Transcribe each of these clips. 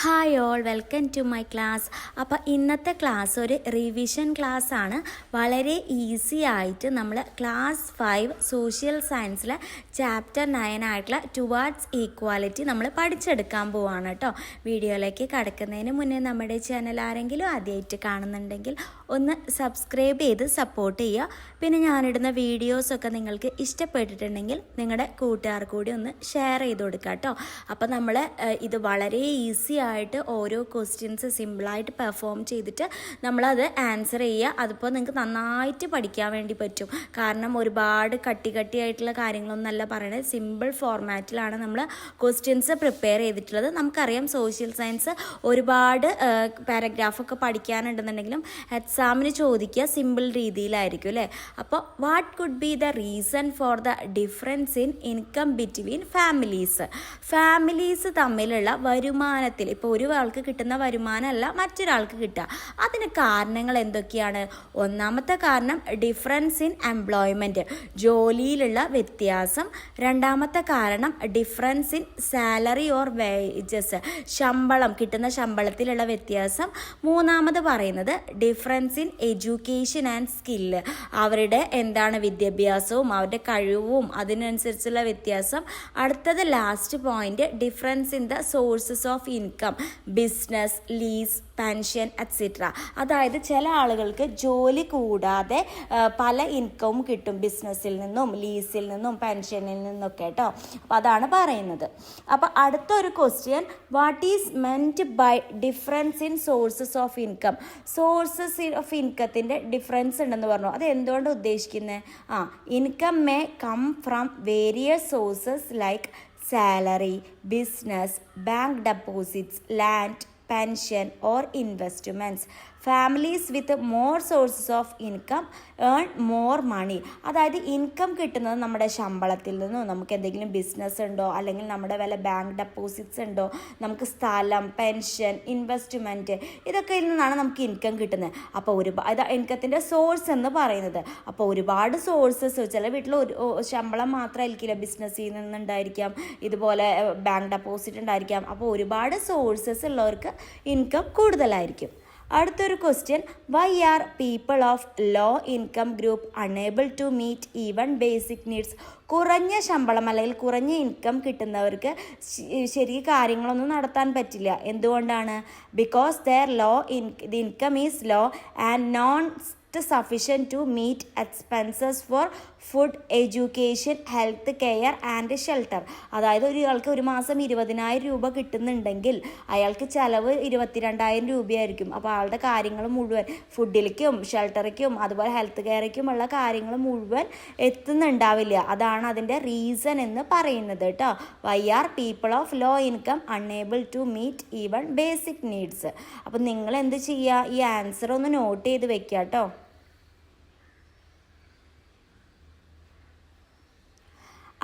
Hi all, welcome to my class. അപ്പോൾ ഇന്നത്തെ class ഒരു റിവിഷൻ ക്ലാസ് ആണ്. വളരെ ഈസി ആയിട്ട് നമ്മൾ ക്ലാസ് 5 സോഷ്യൽ സയൻസിലെ ചാപ്റ്റർ 9 ആയിട്ടുള്ള ടുവാർഡ്സ് ഈക്വാലിറ്റി നമ്മൾ പഠിച്ചെടുക്കാൻ പോവാണ് കേട്ടോ. വീഡിയോയിലേക്ക് കടക്കുന്നതിന് മുന്നേ നമ്മുടെ ചാനൽ ആരെങ്കിലും ആദ്യമായിട്ട് കാണുന്നുണ്ടെങ്കിൽ ഒന്ന് സബ്സ്ക്രൈബ് ചെയ്ത് സപ്പോർട്ട് ചെയ്യുക. പിന്നെ ഞാനിടുന്ന വീഡിയോസൊക്കെ നിങ്ങൾക്ക് ഇഷ്ടപ്പെട്ടിട്ടുണ്ടെങ്കിൽ നിങ്ങളുടെ കൂട്ടുകാർ കൂടി ഒന്ന് ഷെയർ ചെയ്ത് കൊടുക്കുക കേട്ടോ. അപ്പോൾ നമ്മൾ ഇത് വളരെ ഈസി ആയിട്ട് ഓരോ ക്വസ്റ്റ്യൻസ് സിമ്പിളായിട്ട് പെർഫോം ചെയ്തിട്ട് നമ്മളത് ആൻസർ ചെയ്യുക. അതിപ്പോൾ നിങ്ങൾക്ക് നന്നായിട്ട് പഠിക്കാൻ വേണ്ടി പറ്റും. കാരണം ഒരുപാട് കട്ടിയായിട്ടുള്ള കാര്യങ്ങളൊന്നല്ല പറയണത്. സിമ്പിൾ ഫോർമാറ്റിലാണ് നമ്മൾ ക്വസ്റ്റ്യൻസ് പ്രിപ്പയർ ചെയ്തിട്ടുള്ളത്. നമുക്കറിയാം സോഷ്യൽ സയൻസ് ഒരുപാട് പാരഗ്രാഫൊക്കെ പഠിക്കാനുണ്ടെന്നുണ്ടെങ്കിലും എക്സാമിന് ചോദിക്കുക സിമ്പിൾ രീതിയിലായിരിക്കും അല്ലേ. അപ്പോൾ what could be the reason for the difference in income between families തമ്മിലുള്ള വരുമാനത്തിൽ ഇപ്പോൾ ഒരാൾക്ക് കിട്ടുന്ന വരുമാനമല്ല മറ്റൊരാൾക്ക് കിട്ടുക. അതിന് കാരണങ്ങൾ എന്തൊക്കെയാണ്? ഒന്നാമത്തെ കാരണം ഡിഫറൻസ് ഇൻ എംപ്ലോയ്മെൻറ്റ്, ജോലിയിലുള്ള വ്യത്യാസം. രണ്ടാമത്തെ കാരണം difference in salary or wages, ശമ്പളം, കിട്ടുന്ന ശമ്പളത്തിലുള്ള വ്യത്യാസം. മൂന്നാമത് പറയുന്നത് difference in education and skill, അവരുടെ വിദ്യാഭ്യാസവും അവരുടെ കഴിവും അതിനനുസരിച്ചുള്ള വ്യത്യാസം. അടുത്തത് last point difference in the sources of income, business, lease, pension etcetera. അതായത് ചില ആളുകൾക്ക് ജോലി കൂടാതെ പല ഇൻകവും കിട്ടും, ബിസിനസ്സിൽ നിന്നും ലീസിൽ നിന്നും പെൻഷനിൽ നിന്നൊക്കെ കേട്ടോ. അപ്പോൾ അതാണ് പറയുന്നത്. അപ്പോൾ അടുത്തൊരു question, what is meant by difference in sources of income? Sources of ഇൻകത്തിൻ്റെ ഡിഫറൻസ് ഉണ്ടെന്ന് പറഞ്ഞു. അത് എന്തുകൊണ്ട് ഉദ്ദേശിക്കുന്നത്? Income may come from various sources like salary, business, bank deposits, land, pension or investments. Families with more sources of income earn more money. അതായത് income കിട്ടുന്നത് നമ്മുടെ ശമ്പളത്തിൽ നിന്നോ, നമുക്ക് എന്തെങ്കിലും ബിസിനസ് ഉണ്ടോ, അല്ലെങ്കിൽ നമ്മുടെ വല്ല ബാങ്ക് ഡെപ്പോസിറ്റ്സ് ഉണ്ടോ, നമുക്ക് സ്ഥലം, പെൻഷൻ, ഇൻവെസ്റ്റ്മെൻറ്റ്, ഇതൊക്കെ നിന്നാണ് നമുക്ക് ഇൻകം കിട്ടുന്നത്. അപ്പോൾ ഒരുപാട് ഇൻകത്തിൻ്റെ സോഴ്സ് എന്ന് പറയുന്നത്. അപ്പോൾ ഒരുപാട് സോഴ്സസ്, ചില വീട്ടിൽ ഒരു ശമ്പളം മാത്രമായിരിക്കില്ല, ബിസിനസ്സിൽ നിന്നുണ്ടായിരിക്കാം, ഇതുപോലെ ബാങ്ക് ഡെപ്പോസിറ്റ് ഉണ്ടായിരിക്കാം. അപ്പോൾ ഒരുപാട് സോഴ്സസ് ഉള്ളവർക്ക് ഇൻകം കൂടുതലായിരിക്കും. അടുത്തൊരു question, why are people of low income group unable to meet even basic needs? കുറഞ്ഞ ശമ്പളം അല്ലെങ്കിൽ കുറഞ്ഞ ഇൻകം കിട്ടുന്നവർക്ക് ശരിക്കും കാര്യങ്ങളൊന്നും നടത്താൻ പറ്റില്ല. എന്തുകൊണ്ടാണ്? Because the income is law and non sufficient to meet expenses for food, education, health care and shelter. അതായത് ഒരാൾക്ക് ഒരു മാസം 20,000 രൂപ കിട്ടുന്നുണ്ടെങ്കിൽ അയാൾക്ക് ചിലവ് 22,000 രൂപയായിരിക്കും. അപ്പോൾ ആളുടെ കാര്യങ്ങൾ മുഴുവൻ ഫുഡിലേക്കും ഷെൽട്ടറിക്കും അതുപോലെ ഹെൽത്ത് കെയറിക്കുമുള്ള കാര്യങ്ങൾ മുഴുവൻ എത്തുന്നുണ്ടാവില്ല. അതാണ് അതിൻ്റെ റീസൺ എന്ന് പറയുന്നത് കേട്ടോ. Why are people of low income unable to meet even basic needs. അപ്പം നിങ്ങൾ എന്ത് ചെയ്യുക, ഈ ആൻസർ ഒന്ന് നോട്ട് ചെയ്ത് വെക്കുക കേട്ടോ.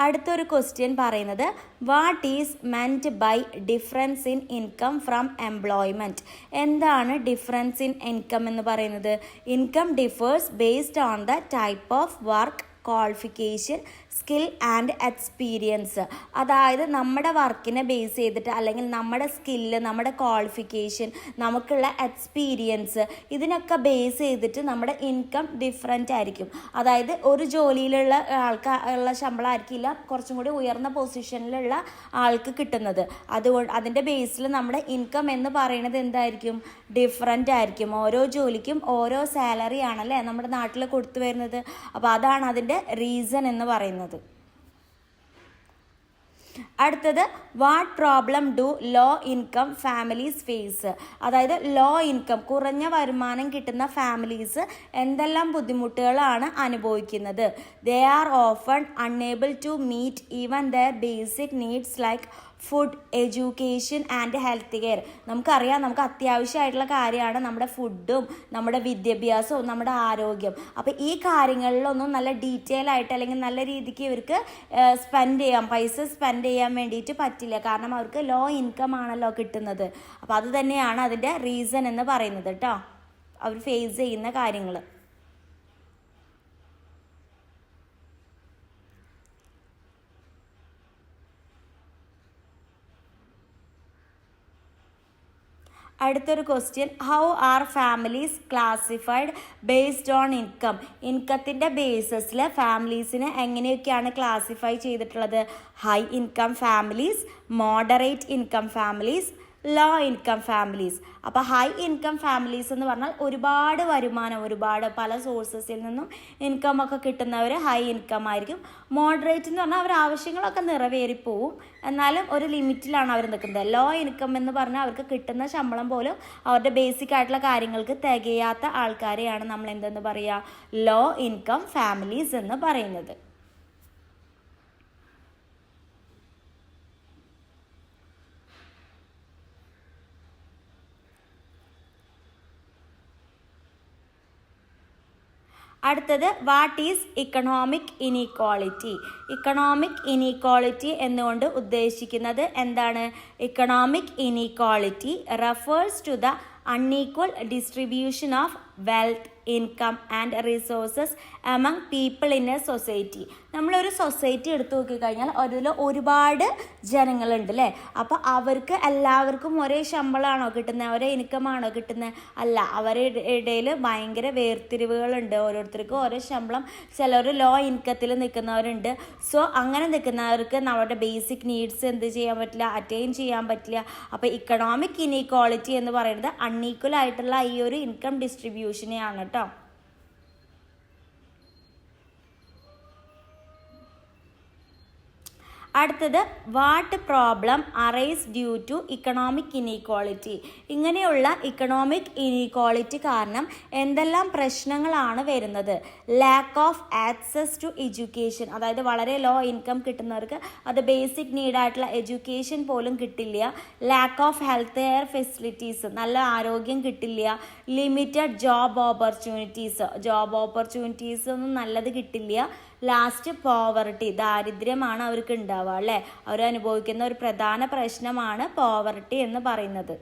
അടുത്തൊരു ക്വസ്റ്റ്യൻ പറയുന്നത്, what is meant by difference in income from employment? എന്താണ് ഡിഫറൻസ് ഇൻ ഇൻകം എന്ന് പറയുന്നത്? Income differs based on the type of work, qualification, skill and experience. അതായത് നമ്മുടെ വർക്കിനെ ബേസ് ചെയ്തിട്ട് അല്ലെങ്കിൽ നമ്മുടെ സ്കില്ല്, നമ്മുടെ ക്വാളിഫിക്കേഷൻ, നമുക്കുള്ള എക്സ്പീരിയൻസ്, ഇതിനൊക്കെ ബേസ് ചെയ്തിട്ട് നമ്മുടെ ഇൻകം ഡിഫറെൻ്റ് ആയിരിക്കും. അതായത് ഒരു ജോലിയിലുള്ള ആൾക്കുള്ള ശമ്പളം ആയിരിക്കില്ല കുറച്ചും കൂടി ഉയർന്ന പൊസിഷനിലുള്ള ആൾക്ക് കിട്ടുന്നത്. അതുകൊണ്ട് അതിൻ്റെ ബേസിൽ നമ്മുടെ ഇൻകം എന്ന് പറയുന്നത് എന്തായിരിക്കും? ഡിഫറെൻ്റ് ആയിരിക്കും. ഓരോ ജോലിക്കും ഓരോ സാലറി ആണല്ലേ നമ്മുടെ നാട്ടിൽ കൊടുത്തു വരുന്നത്. അപ്പോൾ അതാണ് അതിൻ്റെ റീസൺ എന്ന് പറയുന്നത്. അടുത്തത്, what problem do low income families face? അതായത് ലോ ഇൻകം, കുറഞ്ഞ വരുമാനം കിട്ടുന്ന ഫാമിലീസ് എന്തെല്ലാം ബുദ്ധിമുട്ടുകളാണ് അനുഭവിക്കുന്നത്? They are often unable to meet even their basic needs like food, education and health care. നമുക്കറിയാം, നമുക്ക് അത്യാവശ്യമായിട്ടുള്ള കാര്യമാണ് നമ്മുടെ ഫുഡും നമ്മുടെ വിദ്യാഭ്യാസവും നമ്മുടെ ആരോഗ്യം. അപ്പോൾ ഈ കാര്യങ്ങളിലൊന്നും നല്ല ഡീറ്റെയിൽ ആയിട്ട് അല്ലെങ്കിൽ നല്ല രീതിക്ക് ഇവർക്ക് പൈസ സ്പെൻഡ് ചെയ്യാൻ വേണ്ടിയിട്ട് പറ്റില്ല. കാരണം അവർക്ക് ലോ ഇൻകം ആണല്ലോ കിട്ടുന്നത്. അപ്പോൾ അത് തന്നെയാണ് അതിൻ്റെ റീസൺ എന്ന് പറയുന്നത് കേട്ടോ, അവർ ഫേസ് ചെയ്യുന്ന കാര്യങ്ങൾ. അടുത്തൊരു question, how are families classified based on income? ഇൻകത്തിൻ്റെ ബേസിസിൽ ഫാമിലീസിനെ എങ്ങനെയൊക്കെയാണ് ക്ലാസിഫൈ ചെയ്തിട്ടുള്ളത്? High income families, moderate income families, low income families. അപ്പോൾ ഹൈ ഇൻകം ഫാമിലീസ് എന്ന് പറഞ്ഞാൽ ഒരുപാട് വരുമാനം, ഒരുപാട് പല സോഴ്സസിൽ നിന്നും ഇൻകം ഒക്കെ കിട്ടുന്നവർ ഹൈ ഇൻകം ആയിരിക്കും. മോഡറേറ്റ് എന്ന് പറഞ്ഞാൽ അവർ ആവശ്യങ്ങളൊക്കെ നിറവേറിപ്പോവും, എന്നാലും ഒരു ലിമിറ്റിലാണ് അവർ നിൽക്കുന്നത്. ലോ ഇൻകം എന്ന് പറഞ്ഞാൽ അവർക്ക് കിട്ടുന്ന ശമ്പളം പോലും അവരുടെ ബേസിക് ആയിട്ടുള്ള കാര്യങ്ങൾക്ക് തികയാത്ത ആൾക്കാരെയാണ് നമ്മൾ എന്തെന്ന് പറയുക? ലോ ഇൻകം ഫാമിലീസ് എന്ന് പറയുന്നത്. അടുത്തത്, what is economic inequality? Economic inequality എന്നുകൊണ്ട് ഉദ്ദേശിക്കുന്നത് എന്താണ്? Economic inequality refers to the unequal distribution of wealth, income and resources among people in a society. നമ്മളൊരു സൊസൈറ്റി എടുത്തു നോക്കിക്കഴിഞ്ഞാൽ അതിൽ ഒരുപാട് ജനങ്ങളുണ്ട് അല്ലേ? അപ്പോൾ അവർക്ക് എല്ലാവർക്കും ഒരേ ശമ്പളമാണോ കിട്ടുന്നത്, ഒരേ ഇൻകമാണോ കിട്ടുന്നത്? അല്ല, അവരുടെ ഇടയിൽ ഭയങ്കര വേർതിരിവുകളുണ്ട്. ഓരോരുത്തർക്കും ഓരോ ശമ്പളം, ചിലർ ലോ ഇൻകത്തിൽ നിൽക്കുന്നവരുണ്ട്. സോ അങ്ങനെ നിൽക്കുന്നവർക്ക് നമ്മുടെ ബേസിക് നീഡ്സ് എന്ത് ചെയ്യാൻ പറ്റില്ല, അറ്റൈൻ ചെയ്യാൻ പറ്റില്ല. അപ്പോൾ ഇക്കണോമിക് ഇനീക്വാളിറ്റി എന്ന് പറയുന്നത് അൺഈക്വൽ ആയിട്ടുള്ള ഈ ഒരു ഇൻകം ഡിസ്ട്രിബ്യൂഷനെയാണ് കേട്ടോ. അടുത്തത്, what problem arise due to economic inequality? ഇങ്ങനെയുള്ള ഇക്കണോമിക് ഇനീക്വാളിറ്റി കാരണം എന്തെല്ലാം പ്രശ്നങ്ങളാണ് വരുന്നത്? Lack of access to education, അതായത് വളരെ ലോ ഇൻകം കിട്ടുന്നവർക്ക് അത് ബേസിക് നീഡായിട്ടുള്ള എഡ്യൂക്കേഷൻ പോലും കിട്ടില്ല. Lack of health care facilities, നല്ല ആരോഗ്യം കിട്ടില്ല. ലിമിറ്റഡ് ജോബ് ഓപ്പർച്യൂണിറ്റീസ് ഒന്നും നല്ലത് കിട്ടില്ല. ലാസ്റ്റ് പോവർട്ടി, ദാരിദ്ര്യമാണ് അവർക്ക് ഉണ്ടാവുക അല്ലേ? അവർ അനുഭവിക്കുന്ന ഒരു പ്രധാന പ്രശ്നമാണ് പോവർട്ടി എന്ന് പറയുന്നത്.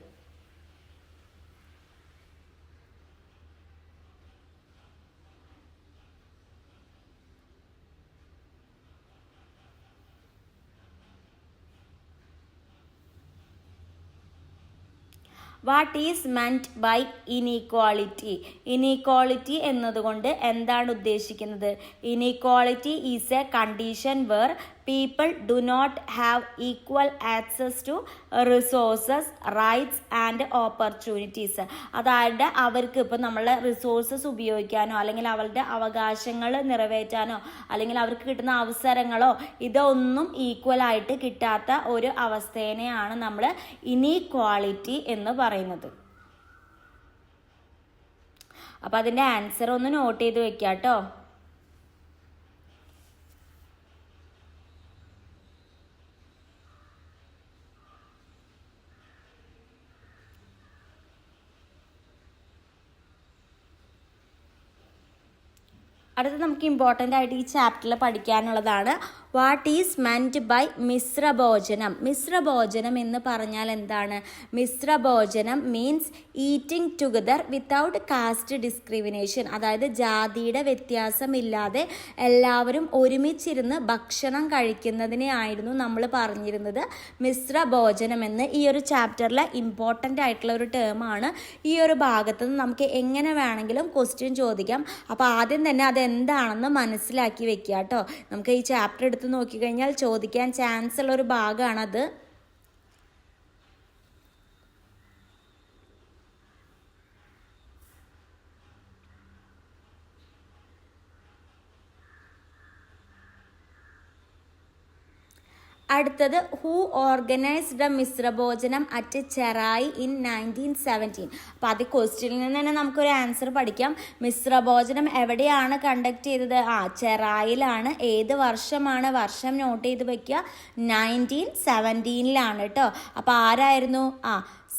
What is meant by inequality? Inequality എന്നതുകൊണ്ട് എന്താണ് ഉദ്ദേശിക്കുന്നത്? Inequality is a condition where people do not have equal access to resources, rights and opportunities. അതായത് അവർക്ക് ഇപ്പോൾ നമ്മളെ റിസോഴ്സസ് ഉപയോഗിക്കാനോ അല്ലെങ്കിൽ അവരുടെ അവകാശങ്ങൾ നിറവേറ്റാനോ അല്ലെങ്കിൽ അവർക്ക് കിട്ടുന്ന അവസരങ്ങളോ ഇതൊന്നും ഈക്വലായിട്ട് കിട്ടാത്ത ഒരു അവസ്ഥേനെയാണ് നമ്മൾ ഇനീക്വാളിറ്റി എന്ന് പറയുന്നത്. അപ്പോൾ അതിൻ്റെ ആൻസർ ഒന്ന് നോട്ട് ചെയ്ത് വെക്കാം കേട്ടോ. അടുത്ത് നമുക്ക് ഇമ്പോർട്ടൻ്റ് ആയിട്ട് ഈ ചാപ്റ്ററിൽ പഠിക്കാനുള്ളതാണ് what is meant by Mishrabhojanam. മിശ്രഭോജനം എന്ന് പറഞ്ഞാൽ എന്താണ്? Mishrabhojanam means eating together without caste discrimination, അതായത് ജാതിയുടെ വ്യത്യാസമില്ലാതെ എല്ലാവരും ഒരുമിച്ചിരുന്ന് ഭക്ഷണം കഴിക്കുന്നതിനെയായിരുന്നു നമ്മൾ പറഞ്ഞിരുന്നത് മിശ്രഭോജനം എന്ന്. ഈ ഒരു ചാപ്റ്ററിലെ ഇമ്പോർട്ടൻ്റ് ആയിട്ടുള്ള ഒരു ടേമാണ്. ഈ ഒരു ഭാഗത്ത് നിന്ന് നമുക്ക് എങ്ങനെ വേണമെങ്കിലും ക്വസ്റ്റ്യൻ ചോദിക്കാം. അപ്പോൾ ആദ്യം തന്നെ അതെന്താണെന്ന് മനസ്സിലാക്കി വെക്കുക കേട്ടോ. നമുക്ക് ഈ ചാപ്റ്റർ എടുത്ത് നോക്കിക്കഴിഞ്ഞാൽ ചോദിക്കാൻ ചാൻസ് ഉള്ള ഒരു ഭാഗമാണത്. അടുത്തത്, who organized the Mishrabhojanam at Cherai in 1917. അപ്പോൾ അത് ക്വസ്റ്റ്യനിൽ നിന്ന് തന്നെ നമുക്കൊരു ആൻസർ പഠിക്കാം. മിശ്രഭോജനം എവിടെയാണ് കണ്ടക്ട് ചെയ്തത്? ചെറായിലാണ്. ഏത് വർഷമാണ്? വർഷം നോട്ട് ചെയ്ത് വയ്ക്കുക, 1917 കേട്ടോ. അപ്പോൾ ആരായിരുന്നു?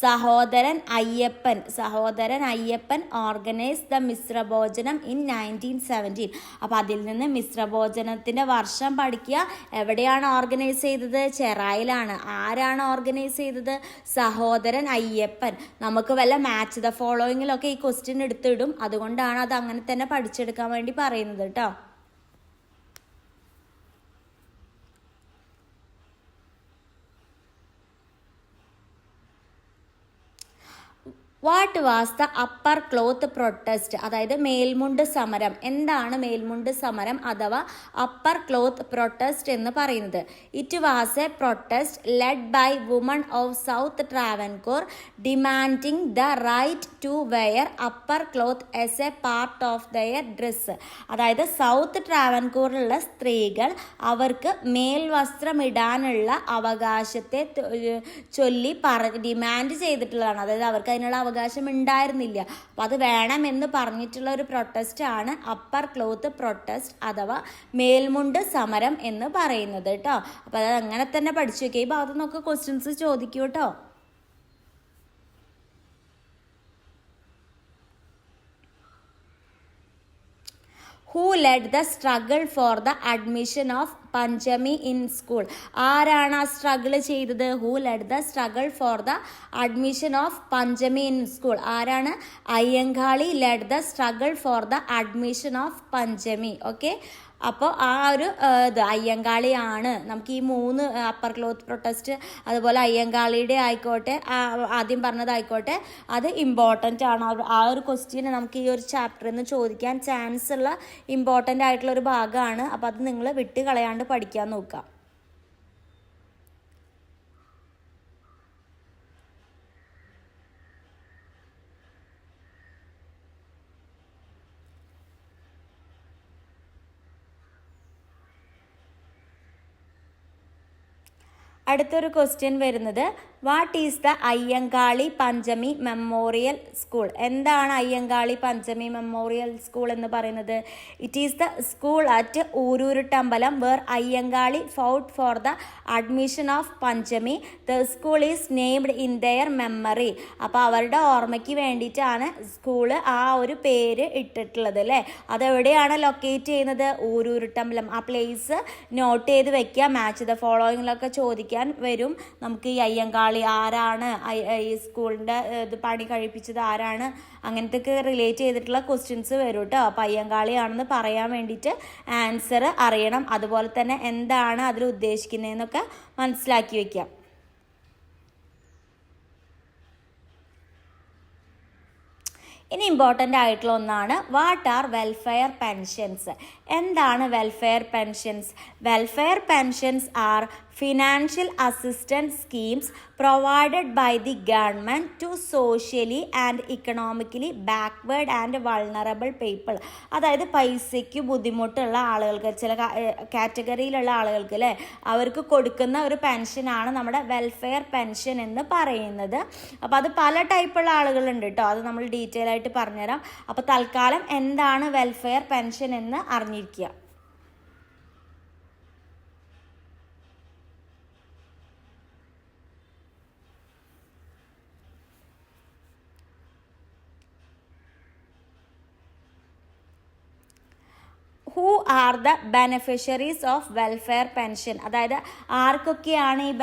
Sahodaran Ayyappan organise the മിശ്രഭോജനം in 1917. അപ്പോൾ അതിൽ നിന്ന് മിശ്രഭോജനത്തിൻ്റെ വർഷം പഠിക്കുക. എവിടെയാണ് ഓർഗനൈസ് ചെയ്തത്? ചെറായിലാണ്. ആരാണ് ഓർഗനൈസ് ചെയ്തത്? സഹോദരൻ അയ്യപ്പൻ. നമുക്ക് വല്ല മാച്ച് ദ ഫോളോയിങ്ങിലൊക്കെ ഈ ക്വസ്റ്റ്യൻ എടുത്തിടും, അതുകൊണ്ടാണ് അത് അങ്ങനെ തന്നെ പഠിച്ചെടുക്കാൻ വേണ്ടി പറയുന്നത് കേട്ടോ. What was the upper cloth protest, അതായത് മേൽമുണ്ട് സമരം. എന്താണ് മേൽമുണ്ട് സമരം അഥവാ അപ്പർ ക്ലോത്ത് പ്രൊട്ടസ്റ്റ് എന്ന് പറയുന്നത്? It was a protest led by woman of south Travancore demanding the right to wear upper cloth as a part of their dress. അതായത് south ട്രാവൻകൂറിലുള്ള സ്ത്രീകൾ അവർക്ക് മേൽവസ്ത്രമിടാനുള്ള അവകാശത്തെ ചൊല്ലി ഡിമാൻഡ് ചെയ്തിട്ടുള്ളതാണ്. അതായത് അവർക്ക് അതിനുള്ള അവകാശം ഉണ്ടായിരുന്നില്ല. അപ്പം അത് വേണമെന്ന് പറഞ്ഞിട്ടുള്ള ഒരു പ്രൊട്ടസ്റ്റ് ആണ് അപ്പർ ക്ലോത്ത് പ്രൊട്ടസ്റ്റ് അഥവാ മേൽമുണ്ട് സമരം എന്ന് പറയുന്നത് കേട്ടോ. അപ്പം അത് അങ്ങനെ തന്നെ പഠിച്ചു വെക്കുക. ഈ ഭാഗത്തു നിന്നൊക്കെ ക്വസ്റ്റ്യൻസ് ചോദിക്കൂ കേട്ടോ. Who led the struggle for the admission of Panchami in school? ആരാണ് ആ സ്ട്രഗിൾ ചെയ്തത്? Who led the struggle for the admission of Panchami in school? ആരാണ്? Ayyankali led the struggle for the admission of Panchami. Okay, അപ്പോൾ ആ ഒരു ഇത് അയ്യങ്കാളിയാണ്. നമുക്ക് ഈ 3 അപ്പർ ക്ലോത്ത് പ്രൊട്ടസ്റ്റ് അതുപോലെ അയ്യങ്കാളിയുടെ ആയിക്കോട്ടെ, ആദ്യം പറഞ്ഞതായിക്കോട്ടെ, അത് ഇമ്പോർട്ടൻ്റ് ആണ്. ആ ഒരു ക്വസ്റ്റ്യൻ നമുക്ക് ഈ ഒരു ചാപ്റ്ററിൽ നിന്ന് ചോദിക്കാൻ ചാൻസ് ഉള്ള ഇമ്പോർട്ടൻ്റ് ആയിട്ടുള്ള ഒരു ഭാഗമാണ്. അപ്പോൾ അത് നിങ്ങൾ വിട്ട് കളയാണ്ട് പഠിക്കാൻ നോക്കുക. അടുത്തൊരു ക്വസ്റ്റ്യൻ വരുന്നത് what is the Ayyankali Panchami memorial school? എന്താണ് അയ്യങ്കാളി പഞ്ചമി മെമ്മോറിയൽ സ്കൂൾ എന്ന് പറയുന്നത്? It is the school at Ooroottambalam where Ayyankali fought for the admission of Panchami. The school is named in their memory. അപ്പോൾ അവരുടെ ഓർമ്മയ്ക്ക് വേണ്ടിയിട്ടാണ് സ്കൂള് ആ ഒരു പേര് ഇട്ടിട്ടുള്ളത് അല്ലേ. അതെവിടെയാണ് ലൊക്കേറ്റ് ചെയ്യുന്നത്? ഊരൂരുട്ടമ്പലം. ആ പ്ലേസ് നോട്ട് ചെയ്ത് വെക്കുക. മാച്ച് ദ ഫോളോയിങ്ങിലൊക്കെ ചോദിക്കാൻ വരും. നമുക്ക് ഈ അയ്യങ്കാളി ആരാണ്, ഈ സ്കൂളിൻ്റെ ഇത് പണി കഴിപ്പിച്ചത് ആരാണ്, അങ്ങനത്തെയൊക്കെ റിലേറ്റ് ചെയ്തിട്ടുള്ള ക്വസ്റ്റ്യൻസ് വരും കേട്ടോ. അപ്പം അയ്യങ്കാളിയാണെന്ന് പറയാൻ വേണ്ടിയിട്ട് ആൻസർ അറിയണം. അതുപോലെ തന്നെ എന്താണ് അതിൽ ഉദ്ദേശിക്കുന്നതെന്നൊക്കെ മനസ്സിലാക്കി വയ്ക്കാം. ഇനി ഇമ്പോർട്ടൻ്റ് ആയിട്ടുള്ള ഒന്നാണ് വാട്ട് ആർ വെൽഫെയർ പെൻഷൻസ്? എന്താണ് welfare pensions? Welfare pensions are financial assistance schemes provided by the government to socially and economically backward and vulnerable people. അതായത് പൈസയ്ക്ക് ബുദ്ധിമുട്ടുള്ള ആളുകൾക്ക്, ചില കാറ്റഗറിയിലുള്ള ആളുകൾക്ക് അല്ലേ, അവർക്ക് കൊടുക്കുന്ന ഒരു പെൻഷനാണ് നമ്മുടെ വെൽഫെയർ പെൻഷൻ എന്ന് പറയുന്നത്. അപ്പോൾ അത് പല ടൈപ്പുള്ള ആളുകളുണ്ട് കേട്ടോ. അത് നമ്മൾ ഡീറ്റെയിൽ ആയിട്ട് പറഞ്ഞുതരാം. അപ്പോൾ തൽക്കാലം എന്താണ് വെൽഫെയർ പെൻഷൻ എന്ന് അറിഞ്ഞിരിക്കുക. Who are the beneficiaries of welfare pension? അതായത് ആർക്കൊക്കെയാണ് ഈ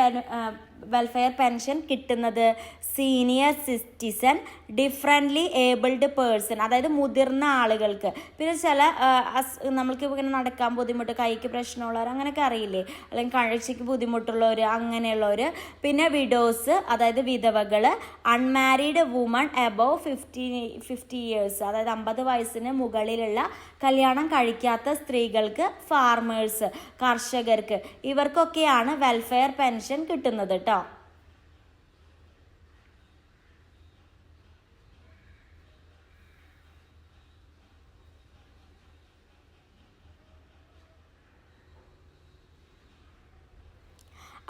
വെൽഫെയർ പെൻഷൻ കിട്ടുന്നത്? Senior citizen, differently abled person, അതായത് മുതിർന്ന ആളുകൾക്ക്, പിന്നെ ചില നമ്മൾക്ക് ഇങ്ങനെ നടക്കാൻ ബുദ്ധിമുട്ട്, കൈക്ക് പ്രശ്നമുള്ളവർ, അങ്ങനെയൊക്കെ അറിയില്ലേ, അല്ലെങ്കിൽ കാഴ്ചയ്ക്ക് ബുദ്ധിമുട്ടുള്ളവർ, അങ്ങനെയുള്ളവർ, പിന്നെ വിഡോസ്, അതായത് വിധവകൾ, അൺമാരീഡ് വുമൺ എബോവ് 50 ഇയേഴ്സ്, അതായത് 50 വയസ്സിന് മുകളിലുള്ള കല്യാണം കഴിക്കാത്ത സ്ത്രീകൾക്ക്, ഫാർമേഴ്സ്, കർഷകർക്ക്, ഇവർക്കൊക്കെയാണ് വെൽഫെയർ പെൻഷൻ കിട്ടുന്നത് കേട്ടോ.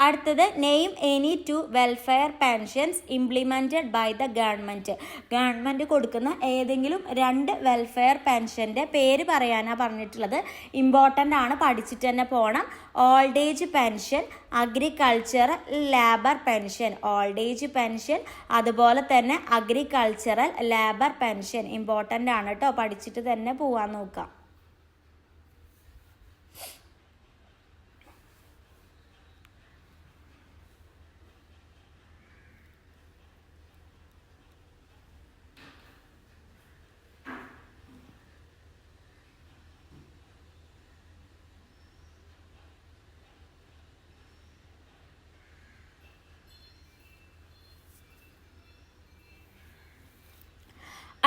അടുത്തത് name any 2 welfare pensions implemented by the government. Government കൊടുക്കുന്ന ഏതെങ്കിലും 2 വെൽഫെയർ പെൻഷൻ്റെ പേര് പറയാനാണ് പറഞ്ഞിട്ടുള്ളത്. ഇമ്പോർട്ടൻ്റ് ആണ്, പഠിച്ചിട്ട് തന്നെ പോകണം. Old age pension, agricultural labour pension. Old age pension, അതുപോലെ തന്നെ അഗ്രികൾച്ചറൽ ലേബർ പെൻഷൻ ഇമ്പോർട്ടൻ്റ് ആണ് കേട്ടോ. പഠിച്ചിട്ട് തന്നെ പോകാൻ നോക്കാം.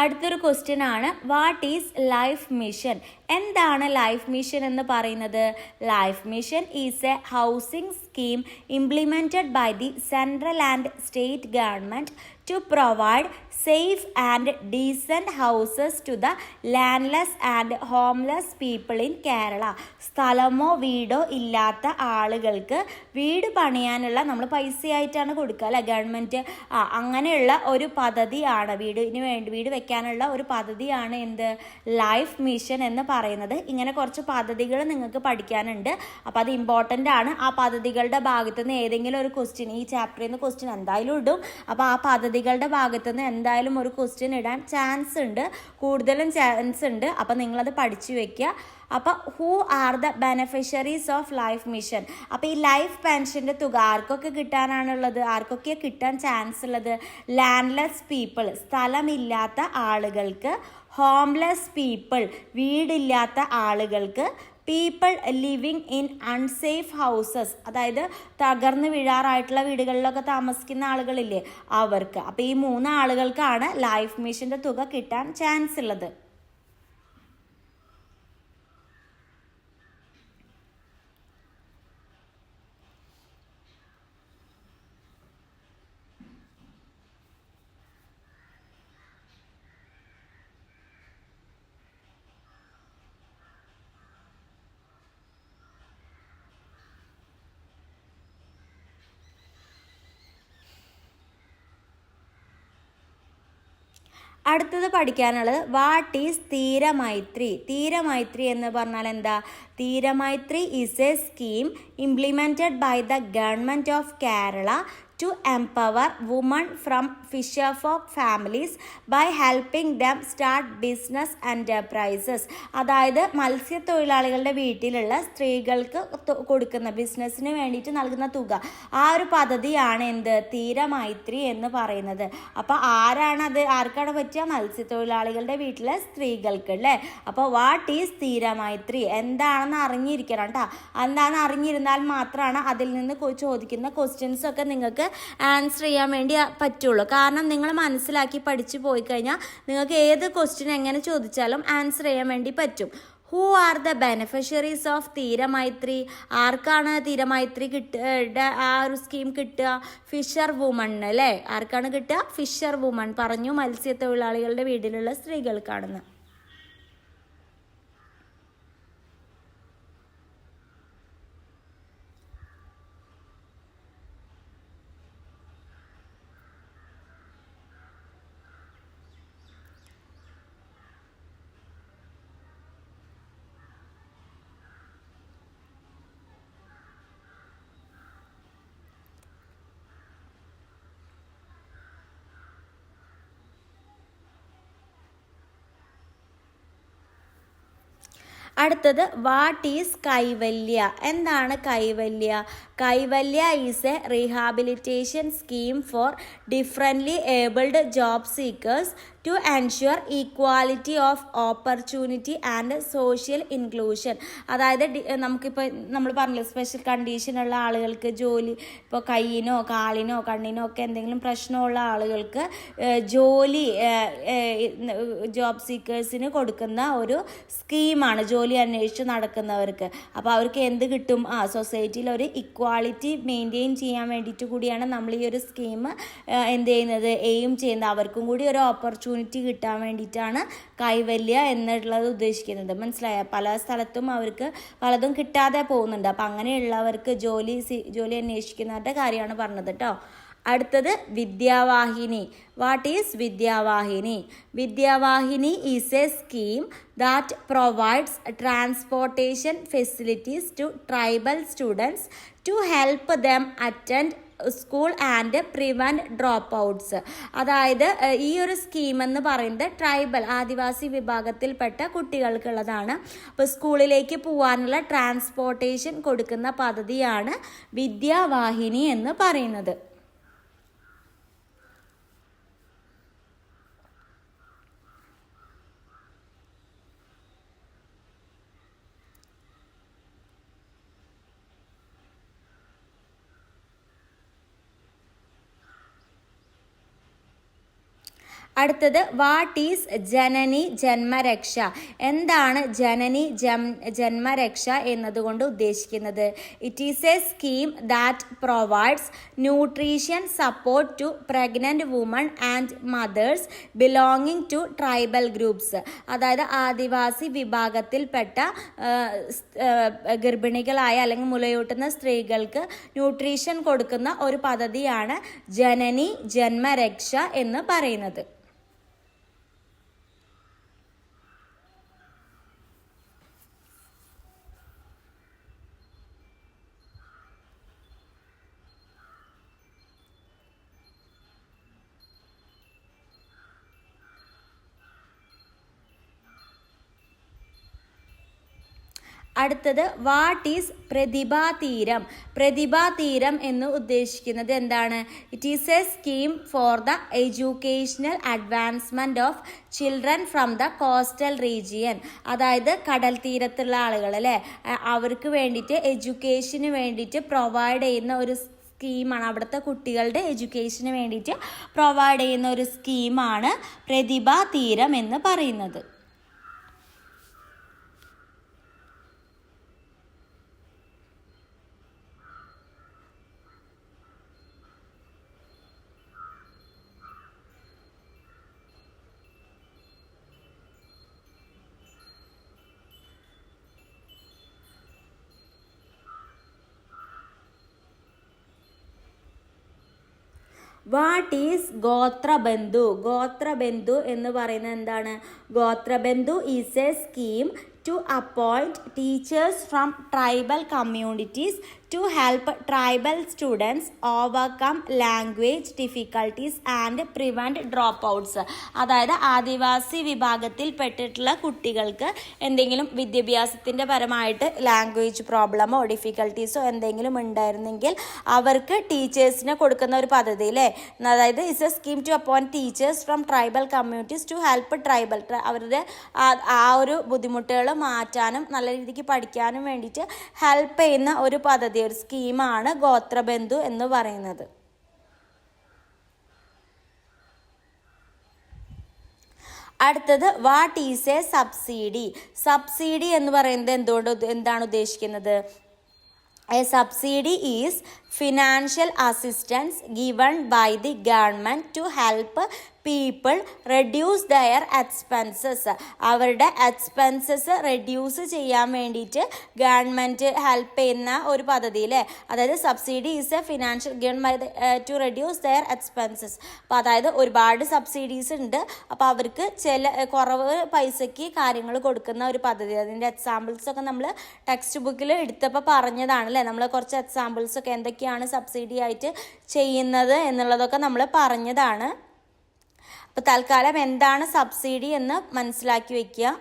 അടുത്തൊരു ക്വസ്റ്റ്യൻ ആണ്, വാട്ട് ഈസ് ലൈഫ് മിഷൻ? എന്താണ് ലൈഫ് മിഷൻ എന്ന് പറയുന്നത്? Life mission is a housing scheme implemented by the central and state government to provide safe and decent houses to the landless and homeless people in Kerala. സ്ഥലമോ വീടോ ഇല്ലാത്ത ആളുകൾക്ക് വീട് പണിയാനുള്ള നമ്മൾ പൈസയായിട്ടാണ് കൊടുക്കുക അല്ലെ ഗവൺമെൻറ്. അങ്ങനെയുള്ള ഒരു പദ്ധതിയാണ്, വീട് വെക്കാനുള്ള ഒരു പദ്ധതിയാണ് എന്ത്, ലൈഫ് മിഷൻ എന്ന് പറയുന്നത്. ഇങ്ങനെ കുറച്ച് പദ്ധതികൾ നിങ്ങൾക്ക് പഠിക്കാനുണ്ട്, അപ്പോൾ അത് ഇമ്പോർട്ടൻ്റ് ആണ്. ആ പദ്ധതികളുടെ ഭാഗത്തു നിന്ന് ഏതെങ്കിലും ഒരു ക്വസ്റ്റ്യൻ, ഈ ചാപ്റ്ററിൽ നിന്ന് ക്വസ്റ്റ്യൻ എന്തായാലും ഇടും. അപ്പോൾ ആ പദ്ധതികളുടെ ഭാഗത്തു നിന്ന് എന്തായാലും ഒരു ക്വസ്റ്റ്യൻ ഇടാൻ കൂടുതലും ചാൻസ് ഉണ്ട്. അപ്പോൾ നിങ്ങളത് പഠിച്ചു വെക്കുക. അപ്പോൾ who are the beneficiaries of life mission? അപ്പോൾ ഈ ലൈഫ് പെൻഷൻ്റെ തുക ആർക്കൊക്കെ കിട്ടാനാണുള്ളത്, ആർക്കൊക്കെ കിട്ടാൻ ചാൻസ് ഉള്ളത്? ലാൻഡ്ലെസ് പീപ്പിൾ, സ്ഥലമില്ലാത്ത ആളുകൾക്ക്; ഹോംലെസ് പീപ്പിൾ, വീടില്ലാത്ത ആളുകൾക്ക്; people living in unsafe houses, അതായത് തകർന്ന് വീഴാറായിട്ടുള്ള വീടുകളിലൊക്കെ താമസിക്കുന്ന ആളുകളില്ലേ, അവർക്ക്. അപ്പോൾ ഈ 3 ആളുകൾക്കാണ് ലൈഫ് മിഷൻ്റെ തുക കിട്ടാൻ ചാൻസ് ഉള്ളത്. അടുത്തത് പഠിക്കാനുള്ളത്, വാട്ട് ഈസ് തീരമൈത്രി? തീരമൈത്രി എന്ന് പറഞ്ഞാൽ എന്താ? Theeramythri is a scheme implemented by the government of Kerala to empower women from fisherfolk families by helping them start business enterprises. അതായത് മത്സ്യത്തൊഴിലാളികളുടെ വീട്ടിലുള്ള സ്ത്രീകൾക്ക് കൊടുക്കുന്ന ബിസിനസ്സിന് വേണ്ടിയിട്ട് നൽകുന്ന തുക, ആ ഒരു പദ്ധതിയാണ് എന്ത്, തീരമൈത്രി എന്ന് പറയുന്നത്. അപ്പോൾ ആർക്കാണ് പറ്റുക? മത്സ്യത്തൊഴിലാളികളുടെ വീട്ടിലെ സ്ത്രീകൾക്ക് അല്ലേ. അപ്പോൾ വാട്ട് ഈസ് തീരമൈത്രി എന്താണെന്ന് അറിഞ്ഞിരിക്കണം കേട്ടോ. എന്താണെന്ന് അറിഞ്ഞിരുന്നാൽ മാത്രമാണ് അതിൽ നിന്ന് ചോദിക്കുന്ന ക്വസ്റ്റ്യൻസ് ഒക്കെ നിങ്ങൾക്ക് ആൻസർ ചെയ്യാൻ വേണ്ടി പറ്റുള്ളൂ. കാരണം നിങ്ങൾ മനസ്സിലാക്കി പഠിച്ചു പോയി കഴിഞ്ഞാൽ നിങ്ങൾക്ക് ഏത് ക്വസ്റ്റ്യൻ എങ്ങനെ ചോദിച്ചാലും ആൻസർ ചെയ്യാൻ വേണ്ടി പറ്റും. Who are the beneficiaries of Theeramaithri? ആർക്കാണ് തീരമൈത്രി ആ ഒരു സ്കീം കിട്ടുക? ഫിഷർ വുമൺ അല്ലേ. ആർക്കാണ് കിട്ടുക? Fisher woman. പറഞ്ഞു, മത്സ്യത്തൊഴിലാളികളുടെ വീട്ടിലുള്ള സ്ത്രീകൾക്കാണെന്ന്. അടുത്തത്, വാട്ട് ഈസ് കൈവല്യ? എന്താണ് Kaivalya? Kaivalya is a rehabilitation scheme for differently abled job seekers to ensure equality of opportunity and social inclusion. അതായത് നമുക്കിപ്പോൾ നമ്മൾ പറഞ്ഞില്ലേ, സ്പെഷ്യൽ കണ്ടീഷനുള്ള ആളുകൾക്ക് ജോലി, ഇപ്പോൾ കയ്യിനോ കാലിനോ കണ്ണിനോ ഒക്കെ എന്തെങ്കിലും പ്രശ്നമുള്ള ആളുകൾക്ക് ജോബ് സീക്കേഴ്സിന് കൊടുക്കുന്ന ഒരു സ്കീമാണ്, ജോലി അന്വേഷിച്ച് നടക്കുന്നവർക്ക്. അപ്പോൾ അവർക്ക് എന്ത് കിട്ടും? സൊസൈറ്റിയിൽ ഒരു ഇക്വാളിറ്റി മെയിൻറ്റെയിൻ ചെയ്യാൻ വേണ്ടിയിട്ട് കൂടിയാണ് നമ്മൾ ഈ ഒരു സ്കീം എന്ത് ചെയ്യുന്നത്, എയിം ചെയ്യുന്നത്. അവർക്കും കൂടി ഒരു ഓപ്പർച്യൂണിറ്റി കിട്ടാൻ വേണ്ടിയിട്ടാണ് കൈവല്യ എന്നുള്ളത് ഉദ്ദേശിക്കുന്നത്. മനസ്സിലായ? പല സ്ഥലത്തും അവർക്ക് പലതും കിട്ടാതെ പോകുന്നുണ്ട്. അപ്പം അങ്ങനെയുള്ളവർക്ക് ജോലി അന്വേഷിക്കുന്നവരുടെ കാര്യമാണ് പറഞ്ഞത് കേട്ടോ. അടുത്തത്, Vidyavahini. What is Vidyavahini? Vidyavahini is a scheme that provides transportation facilities to tribal students to help them attend school and prevent drop outs. അതായത് ഈ ഒരു സ്കീം എന്ന് പറയുന്നത് ട്രൈബൽ ആദിവാസി വിഭാഗത്തിൽപ്പെട്ട കുട്ടികൾക്കുള്ളതാണ്. അപ്പോൾ സ്കൂളിലേക്ക് പോകാനുള്ള ട്രാൻസ്പോർട്ടേഷൻ കൊടുക്കുന്ന പദ്ധതിയാണ് വിദ്യാവാഹിനി എന്ന് പറയുന്നത്. അടുത്തത് വാട്ട് ഈസ് ജനനി ജന്മരക്ഷ. എന്താണ് ജനനി ജന്മരക്ഷ എന്നതുകൊണ്ട് ഉദ്ദേശിക്കുന്നത്? It is a scheme that provides nutrition support to pregnant woman and mothers belonging to tribal groups. അതായത് ആദിവാസി വിഭാഗത്തിൽപ്പെട്ട ഗർഭിണികളായ അല്ലെങ്കിൽ മുലയൂട്ടുന്ന സ്ത്രീകൾക്ക് ന്യൂട്രീഷൻ കൊടുക്കുന്ന ഒരു പദ്ധതിയാണ് ജനനി ജന്മരക്ഷ എന്ന് പറയുന്നത്. അടുത്തത് വാട്ട് ഈസ് പ്രതിഭാതീരം. പ്രതിഭാതീരം എന്ന് ഉദ്ദേശിക്കുന്നത് എന്താണ്? It is a scheme for the educational advancement of children from the coastal region. അതായത് കടൽ തീരത്തുള്ള ആളുകൾ അല്ലേ, അവർക്ക് വേണ്ടിയിട്ട് എഡ്യൂക്കേഷന് വേണ്ടിയിട്ട് പ്രൊവൈഡ് ചെയ്യുന്ന ഒരു സ്കീമാണ്. അവിടുത്തെ കുട്ടികളുടെ എഡ്യൂക്കേഷന് വേണ്ടിയിട്ട് പ്രൊവൈഡ് ചെയ്യുന്ന ഒരു സ്കീമാണ് പ്രതിഭാതീരം എന്ന് പറയുന്നത്. What is Gothrabandhu. ഗോത്രബന്ധു എന്ന് പറയുന്നത് എന്താണ്? Gothrabandhu is a scheme to appoint teachers from tribal communities to help tribal students overcome language difficulties and prevent dropouts. അതായത് ആദിവാസി വിഭാഗത്തിൽ പെട്ടിട്ടുള്ള കുട്ടികൾക്ക് എന്തെങ്കിലും വിദ്യാഭ്യാസത്തിൻ്റെ പരമായിട്ട് ലാംഗ്വേജ് പ്രോബ്ലമോ ഡിഫിക്കൽട്ടീസോ എന്തെങ്കിലും ഉണ്ടായിരുന്നെങ്കിൽ അവർക്ക് ടീച്ചേഴ്സിനെ കൊടുക്കുന്ന ഒരു പദ്ധതി അല്ലേ. അതായത് it's a scheme to appoint teachers from tribal communities to help tribal അവരുടെ ആ ഒരു ബുദ്ധിമുട്ടുകൾ മാറ്റാനും നല്ല രീതിക്ക് പഠിക്കാനും വേണ്ടിയിട്ട് ഹെൽപ്പ് ചെയ്യുന്ന ഒരു പദ്ധതി, ഒരു സ്കീമാണ് ഗോത്രബന്ധു എന്ന് പറയുന്നത്. അടുത്തത് what is A subsidy. Subsidy എന്ന് പറയുന്നത് എന്താണ് ഉദ്ദേശിക്കുന്നത്? A subsidy is financial assistance given by the government to help people reduce their expenses. അവരുടെ എക്സ്പെൻസസ് റെഡ്യൂസ് ചെയ്യാൻ വേണ്ടിയിട്ട് ഗവൺമെൻറ് ഹെൽപ്പ് ചെയ്യുന്ന ഒരു പദ്ധതി അല്ലേ. അതായത് subsidy is a financial given by to reduce their expenses. അപ്പോൾ അതായത് ഒരുപാട് സബ്സിഡീസ് ഉണ്ട്. അപ്പോൾ അവർക്ക് കുറവ് പൈസയ്ക്ക് കാര്യങ്ങൾ കൊടുക്കുന്ന ഒരു പദ്ധതി. അതിൻ്റെ എക്സാമ്പിൾസൊക്കെ നമ്മൾ ടെക്സ്റ്റ് ബുക്കിൽ എടുത്തപ്പോൾ പറഞ്ഞതാണ് അല്ലേ. നമ്മൾ കുറച്ച് എക്സാമ്പിൾസൊക്കെ എന്തൊക്കെയാണ് സബ്സിഡി ആയിട്ട് ചെയ്യുന്നത് എന്നുള്ളതൊക്കെ നമ്മൾ പറഞ്ഞതാണ്. അപ്പോൾ തൽക്കാലം എന്താണ് സബ്സിഡി എന്ന് മനസ്സിലാക്കി വയ്ക്കുക.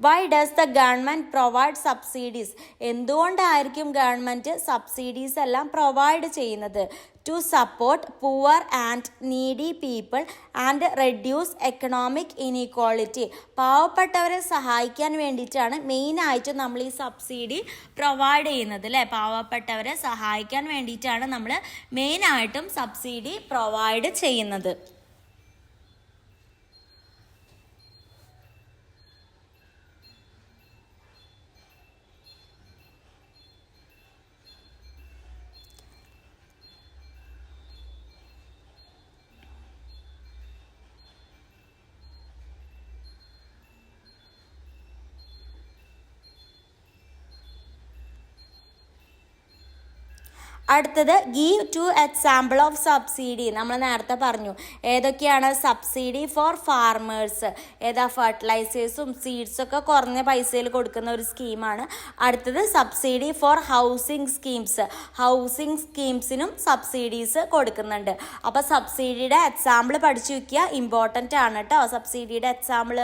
Why does the government provide subsidies. എന്തുകൊണ്ടായിരിക്കും ഗവൺമെൻറ് സബ്സിഡീസ് എല്ലാം പ്രൊവൈഡ് ചെയ്യുന്നത്? To support poor and needy people and reduce economic inequality. പാവപ്പെട്ടവരെ സഹായിക്കാൻ വേണ്ടിയിട്ടാണ് മെയിനായിട്ടും നമ്മൾ ഈ സബ്സിഡി പ്രൊവൈഡ് ചെയ്യുന്നത് അല്ലേ. പാവപ്പെട്ടവരെ സഹായിക്കാൻ വേണ്ടിയിട്ടാണ് നമ്മൾ മെയിനായിട്ടും സബ്സിഡി പ്രൊവൈഡ് ചെയ്യുന്നത്. അടുത്തത് give to example of subsidy. നമ്മൾ നേരത്തെ പറഞ്ഞു ഏതൊക്കെയാണ് സബ്സിഡി ഫോർ ഫാർമേഴ്സ്. ഏതാ? ഫെർട്ടിലൈസേഴ്സും സീഡ്സൊക്കെ കുറഞ്ഞ പൈസയിൽ കൊടുക്കുന്ന ഒരു സ്കീമാണ്. അടുത്തത് subsidy for housing schemes. Housing സ്കീംസിനും സബ്സിഡീസ് കൊടുക്കുന്നുണ്ട്. അപ്പോൾ സബ്സിഡിയുടെ എക്സാമ്പിൾ പഠിച്ചു വയ്ക്കുക, ഇമ്പോർട്ടൻ്റ് ആണ് കേട്ടോ സബ്സിഡിയുടെ എക്സാമ്പിൾ.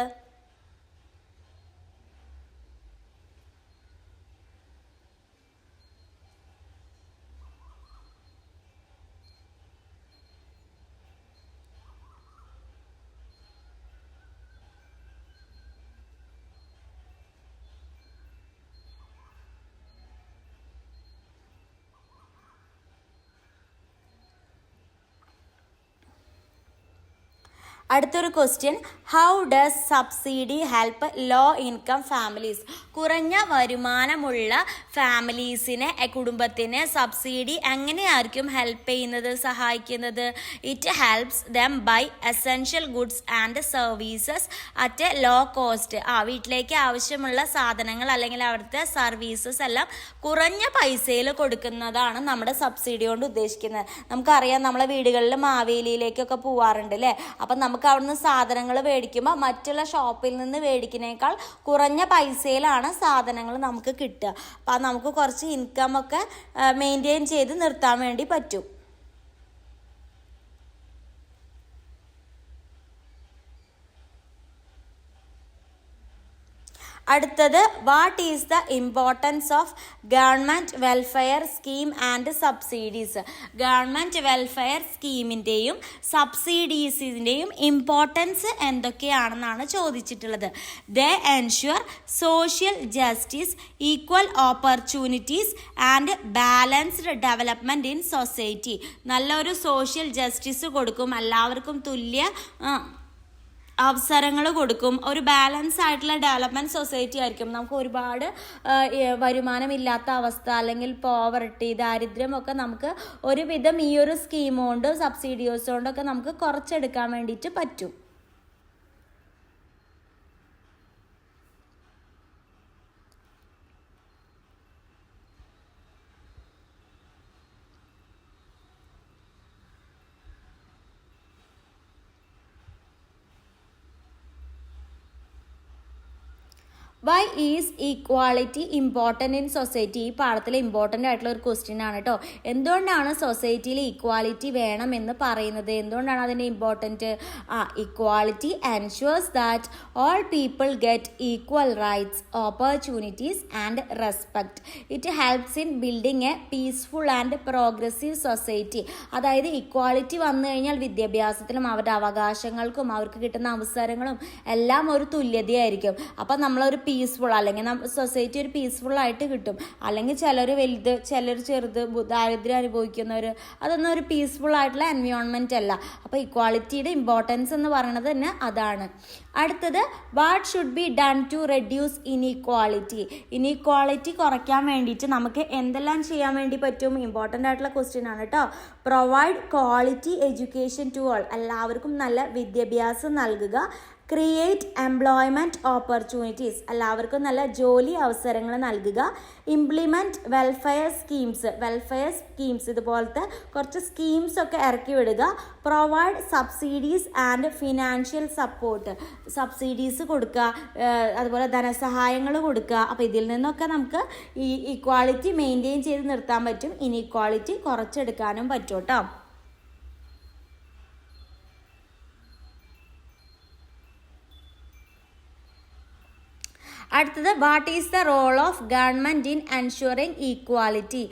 അടുത്തൊരു question, how does subsidy help low income families? കുറഞ്ഞ വരുമാനമുള്ള ഫാമിലീസിനെ, കുടുംബത്തിന് സബ്സിഡി എങ്ങനെയായിരിക്കും ഹെൽപ്പ് ചെയ്യുന്നത്, സഹായിക്കുന്നത്? It helps them buy essential goods and services at a low cost. വീട്ടിലേക്ക് ആവശ്യമുള്ള സാധനങ്ങൾ അല്ലെങ്കിൽ അവിടുത്തെ സർവീസസ് എല്ലാം കുറഞ്ഞ പൈസയിൽ കൊടുക്കുന്നതാണ് നമ്മുടെ സബ്സിഡി കൊണ്ട് ഉദ്ദേശിക്കുന്നത്. നമുക്കറിയാം, നമ്മളെ വീടുകളിൽ മാവേലിയിലേക്കൊക്കെ പോവാറുണ്ട് അല്ലേ? അപ്പം നമുക്ക് അവിടുന്ന് സാധനങ്ങൾ മേടിക്കുമ്പോൾ മറ്റുള്ള ഷോപ്പിൽ നിന്ന് മേടിക്കുന്നതിനേക്കാൾ കുറഞ്ഞ പൈസയിലാണ് സാധനങ്ങൾ നമുക്ക് കിട്ടുക. അപ്പം നമുക്ക് കുറച്ച് ഇൻകം ഒക്കെ മെയിൻറ്റെയിൻ ചെയ്ത് നിർത്താൻ വേണ്ടി പറ്റും. അടുത്തത്, what is the importance of government welfare scheme and subsidies? Government welfare സ്കീമിൻ്റെയും സബ്സിഡീസിൻ്റെയും ഇമ്പോർട്ടൻസ് എന്തൊക്കെയാണെന്നാണ് ചോദിച്ചിട്ടുള്ളത്. They ensure social justice, equal opportunities and balanced development in society. നല്ലൊരു സോഷ്യൽ ജസ്റ്റിസ് കൊടുക്കും, എല്ലാവർക്കും തുല്യ അവസരങ്ങൾ കൊടുക്കും, ഒരു ബാലൻസ് ആയിട്ടുള്ള ഡെവലപ്മെൻറ്റ് സൊസൈറ്റി ആയിരിക്കും. നമുക്ക് ഒരുപാട് വരുമാനമില്ലാത്ത അവസ്ഥ അല്ലെങ്കിൽ പോവർട്ടി, ദാരിദ്ര്യമൊക്കെ നമുക്ക് ഒരുവിധം ഈ ഒരു സ്കീം കൊണ്ട്, സബ്സിഡീസ് കൊണ്ടൊക്കെ നമുക്ക് കുറച്ചെടുക്കാൻ വേണ്ടിയിട്ട് പറ്റും. Why is equality important in society? ഈ പാഠത്തിൽ ഇമ്പോർട്ടൻ്റ് ആയിട്ടുള്ള ഒരു ക്വസ്റ്റ്യൻ ആണ് കേട്ടോ. എന്തുകൊണ്ടാണ് സൊസൈറ്റിയിൽ ഈക്വാലിറ്റി വേണമെന്ന് പറയുന്നത്? എന്തുകൊണ്ടാണ് അതിൻ്റെ important? Equality ensures that all people get equal rights, opportunities and respect. It helps in building a peaceful and progressive society. അതായത് ഇക്വാളിറ്റി വന്നു കഴിഞ്ഞാൽ വിദ്യാഭ്യാസത്തിലും അവരുടെ അവകാശങ്ങൾക്കും അവർക്ക് കിട്ടുന്ന അവസരങ്ങളും എല്ലാം ഒരു തുല്യതയായിരിക്കും. അപ്പം നമ്മളൊരു പീസ്ഫുൾ, അല്ലെങ്കിൽ സൊസൈറ്റി ഒരു പീസ്ഫുൾ ആയിട്ട് കിട്ടും. അല്ലെങ്കിൽ ചിലർ വലുത്, ചിലർ ചെറുത്, ദാരിദ്ര്യം അനുഭവിക്കുന്നവർ, അതൊന്നും ഒരു പീസ്ഫുൾ ആയിട്ടുള്ള എൻവയോൺമെൻറ്റ് അല്ല. അപ്പോൾ ഇക്വാളിറ്റിയുടെ ഇമ്പോർട്ടൻസ് എന്ന് പറയുന്നത് തന്നെ അതാണ്. അടുത്തത്, what should be done to reduce inequality? Inequality കുറയ്ക്കാൻ വേണ്ടിയിട്ട് നമുക്ക് എന്തെല്ലാം ചെയ്യാൻ വേണ്ടി പറ്റും? ഇമ്പോർട്ടൻ്റ് ആയിട്ടുള്ള ക്വസ്റ്റ്യൻ ആണ് കേട്ടോ. Provide quality education to all. എല്ലാവർക്കും നല്ല വിദ്യാഭ്യാസം നൽകുക. Create employment opportunities. എല്ലാവർക്കും നല്ല ജോലി അവസരങ്ങൾ നൽകുക. ഇംപ്ലിമെൻറ്റ് വെൽഫെയർ സ്കീംസ്, ഇതുപോലത്തെ കുറച്ച് സ്കീംസ് ഒക്കെ ഇറക്കി വിടുക. Provide subsidies and financial support. Subsidies കൊടുക്കുക, അതുപോലെ ധനസഹായങ്ങൾ കൊടുക്കുക. അപ്പോൾ ഇതിൽ നിന്നൊക്കെ നമുക്ക് ഈ ഇക്വാളിറ്റി മെയിൻറ്റെയിൻ ചെയ്ത് നിർത്താൻ പറ്റും. ഇനീക്വാളിറ്റി കുറച്ചെടുക്കാനും പറ്റും കേട്ടോ. അടുത്തത്, what is the role of government in ensuring equality?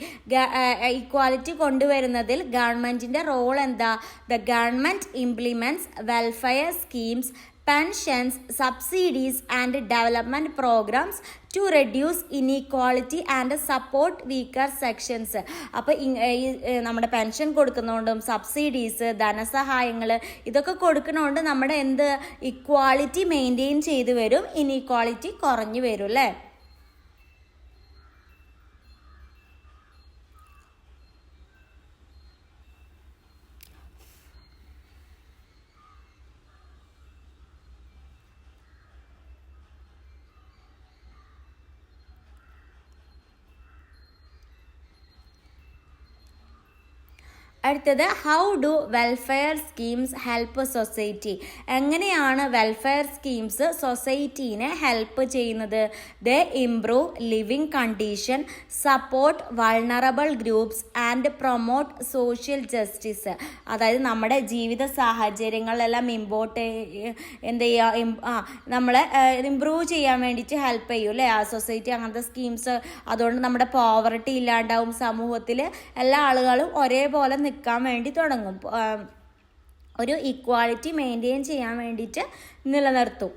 Equality കൊണ്ടുവരുന്നതിൽ ഗവൺമെൻറ്റിൻ്റെ റോൾ എന്താ? The government implements welfare schemes, pensions, subsidies and development programs to reduce inequality and support weaker sections. അപ്പോൾ നമ്മുടെ പെൻഷൻ കൊടുക്കുന്നതുകൊണ്ടും സബ്സിഡീസ്, ധനസഹായങ്ങൾ ഇതൊക്കെ കൊടുക്കുന്നതുകൊണ്ട് നമ്മുടെ ഇക്വാളിറ്റി മെയിൻറ്റെയിൻ ചെയ്ത് വരും, inequality കുറഞ്ഞു വരും അല്ലേ? അടുത്തത്, how do welfare schemes help society? എങ്ങനെയാണ് വെൽഫെയർ സ്കീംസ് സൊസൈറ്റീനെ ഹെൽപ്പ് ചെയ്യുന്നത്? They improve living condition, support vulnerable groups and promote social justice. അതായത് നമ്മുടെ ജീവിത സാഹചര്യങ്ങളെല്ലാം നമ്മളെ ഇംപ്രൂവ് ചെയ്യാൻ വേണ്ടിയിട്ട് ഹെൽപ്പ് ചെയ്യും അല്ലേ ആ സൊസൈറ്റി, അങ്ങനത്തെ സ്കീംസ്. അതുകൊണ്ട് നമ്മുടെ പോവർട്ടി ഇല്ലാണ്ടാവും, സമൂഹത്തിൽ എല്ലാ ആളുകളും ഒരേപോലെ നിൽക്കാൻ വേണ്ടി തുടങ്ങും, ഒരു ഇക്വാളിറ്റി മെയിൻറ്റെയിൻ ചെയ്യാൻ വേണ്ടിയിട്ട് നിലനിർത്തും.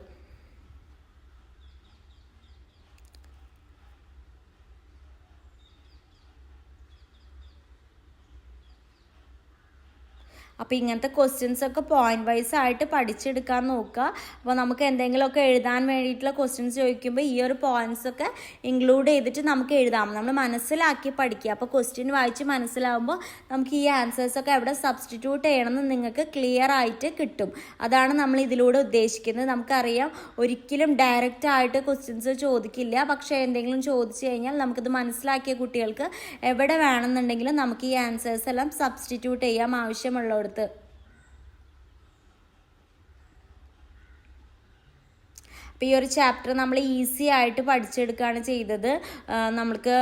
അപ്പോൾ ഇങ്ങനത്തെ ക്വസ്റ്റ്യൻസ് ഒക്കെ പോയിന്റ് വൈസ് ആയിട്ട് പഠിച്ചെടുക്കാൻ നോക്കുക. അപ്പോൾ നമുക്ക് എന്തെങ്കിലുമൊക്കെ എഴുതാൻ വേണ്ടിയിട്ടുള്ള ക്വസ്റ്റ്യൻസ് ചോദിക്കുമ്പോൾ ഈ ഒരു പോയിന്റ്സ് ഒക്കെ ഇൻക്ലൂഡ് ചെയ്തിട്ട് നമുക്ക് എഴുതാം. നമ്മൾ മനസ്സിലാക്കി പഠിക്കുക. അപ്പോൾ ക്വസ്റ്റ്യൻ വായിച്ച് മനസ്സിലാവുമ്പോൾ നമുക്ക് ഈ ആൻസേഴ്സൊക്കെ എവിടെ സബ്സ്റ്റിറ്റ്യൂട്ട് ചെയ്യണമെന്ന് നിങ്ങൾക്ക് ക്ലിയർ ആയിട്ട് കിട്ടും. അതാണ് നമ്മൾ ഇതിലൂടെ ഉദ്ദേശിക്കുന്നത്. നമുക്കറിയാം ഒരിക്കലും ഡയറക്റ്റ് ആയിട്ട് ക്വസ്റ്റ്യൻസ് ചോദിക്കില്ല. പക്ഷേ എന്തെങ്കിലും ചോദിച്ചു കഴിഞ്ഞാൽ നമുക്കിത് മനസ്സിലാക്കിയ കുട്ടികൾക്ക് എവിടെ വേണമെന്നുണ്ടെങ്കിലും നമുക്ക് ഈ ആൻസേഴ്സ് എല്ലാം സബ്സ്റ്റിറ്റ്യൂട്ട് ചെയ്യാം ആവശ്യമുള്ളവർക്ക്. അപ്പോൾ ഈ ഒരു ചാപ്റ്റർ നമ്മൾ ഈസി ആയിട്ട് പഠിച്ചെടുക്കുകയാണ് ചെയ്തത്. നമ്മൾക്ക്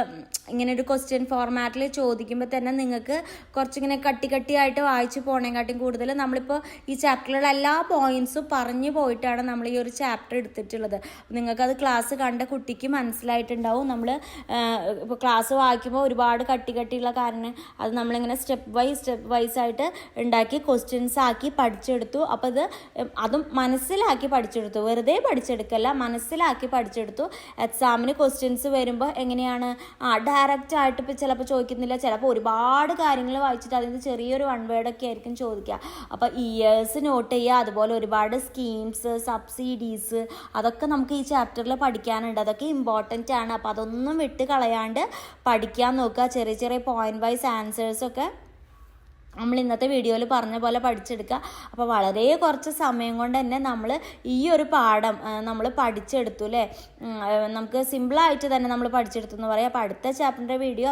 ഇങ്ങനെ ഒരു ക്വസ്റ്റ്യൻ ഫോർമാറ്റിൽ ചോദിക്കുമ്പോൾ തന്നെ നിങ്ങൾക്ക് കുറച്ചിങ്ങനെ കട്ടിയായിട്ട് വായിച്ച് പോണേക്കാട്ടും കൂടുതൽ നമ്മളിപ്പോൾ ഈ ചാപ്റ്ററിലുള്ള എല്ലാ പോയിൻറ്റ്സും പറഞ്ഞു പോയിട്ടാണ് നമ്മൾ ഈ ഒരു ചാപ്റ്റർ എടുത്തിട്ടുള്ളത്. നിങ്ങൾക്കത് ക്ലാസ് കണ്ട കുട്ടിക്ക് മനസ്സിലായിട്ടുണ്ടാവും. നമ്മൾ ഇപ്പോൾ ക്ലാസ് വായിക്കുമ്പോൾ ഒരുപാട് കട്ടിയുള്ള കാരണം അത് നമ്മളിങ്ങനെ സ്റ്റെപ്പ് വൈസ് ആയിട്ട് ഉണ്ടാക്കി ക്വസ്റ്റ്യൻസ് ആക്കി പഠിച്ചെടുത്തു. അപ്പോൾ അതും മനസ്സിലാക്കി പഠിച്ചെടുത്തു, വെറുതെ പഠിച്ചെടുക്കല്ല, മനസ്സിലാക്കി പഠിച്ചെടുത്തു. എക്സാമിന് ക്വസ്റ്റ്യൻസ് വരുമ്പോൾ എങ്ങനെയാണ് ഡയറക്റ്റ് ആയിട്ട് ഇപ്പോൾ ചിലപ്പോൾ ചോദിക്കുന്നില്ല, ചിലപ്പോൾ ഒരുപാട് കാര്യങ്ങൾ വായിച്ചിട്ട് അതിന് ചെറിയൊരു വൺ വേർഡൊക്കെ ആയിരിക്കും ചോദിക്കുക. അപ്പോൾ ഇയേഴ്സ് നോട്ട് ചെയ്യുക. അതുപോലെ ഒരുപാട് സ്കീംസ്, സബ്സിഡീസ് അതൊക്കെ നമുക്ക് ഈ ചാപ്റ്ററിൽ പഠിക്കാനുണ്ട്. അതൊക്കെ ഇമ്പോർട്ടൻ്റ് ആണ്. അപ്പോൾ അതൊന്നും വിട്ട് കളയാണ്ട് പഠിക്കാൻ നോക്കുക. ചെറിയ പോയിന്റ് വൈസ് ആൻസേഴ്സൊക്കെ നമ്മൾ ഇന്നത്തെ വീഡിയോയിൽ പറഞ്ഞ പോലെ പഠിച്ചെടുക്കുക. അപ്പോൾ വളരെ കുറച്ച് സമയം കൊണ്ട് തന്നെ നമ്മൾ ഈ ഒരു പാഠം നമ്മൾ പഠിച്ചെടുത്തു അല്ലേ. നമുക്ക് സിമ്പിളായിട്ട് തന്നെ നമ്മൾ പഠിച്ചെടുത്തു എന്ന് പറയാം. അപ്പോൾ അടുത്ത ചാപ്റ്ററിൻ്റെ വീഡിയോ